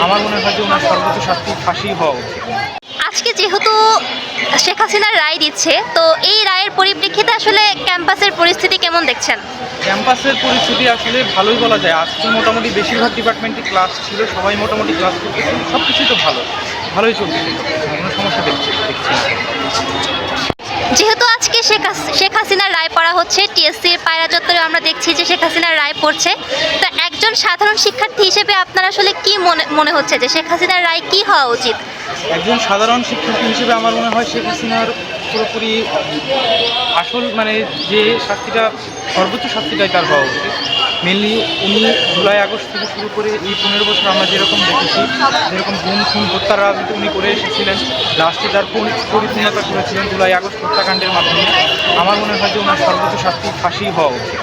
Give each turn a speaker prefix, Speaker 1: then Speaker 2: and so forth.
Speaker 1: আমার মনে হয় যে ওনার সর্বোচ্চ শাস্তি ফাঁসি হওয়া উচিত।
Speaker 2: আজকে যেহেতু শেখ হাসিনার রায় দিচ্ছে, তো এই রায়ের পরিপ্রেক্ষিতে আসলে ক্যাম্পাসের পরিস্থিতি কেমন দেখছেন?
Speaker 1: ক্যাম্পাসের পরিস্থিতি আসলে ভালোই বলা যায়। আজকে মোটামুটি বেশিরভাগ ডিপার্টমেন্টে ক্লাস ছিল, সবাই মোটামুটি ক্লাস করতেছিল, সব কিছুই তো ভালোই চলছিল, কোনো সমস্যা দেখছি না।
Speaker 2: যেহেতু আজকে শেখ হাসিনার রায় পড়া হচ্ছে, টিএসসির পায়রা চত্বরে আমরা দেখছি যে শেখ হাসিনার রায় পড়ছে, তো একজন সাধারণ শিক্ষার্থী হিসেবে আপনার আসলে কি মনে হচ্ছে যে শেখ হাসিনার রায় কি হওয়া উচিত?
Speaker 1: একজন সাধারণ শিক্ষার্থী হিসেবে আমার মনে হয় শেখ হাসিনার পুরোপুরি আসল যে শাস্তিটা, সর্বোচ্চ শাস্তিটাই তার হওয়া উচিত। মেনলি উনি জুলাই আগস্ট থেকে শুরু করে এই 15 বছর আমরা যেরকম দেখেছি, যেরকম গুম খুন হত্যার রাজনীতি উনি করে এসেছিলেন, লাস্টে তার পরিপূর্ণতা করেছিলেন জুলাই আগস্ট হত্যাকাণ্ডের মাধ্যমে। আমার মনে হয় যে ওনার সর্বোচ্চ শাস্তি ফাঁসি হওয়া উচিত।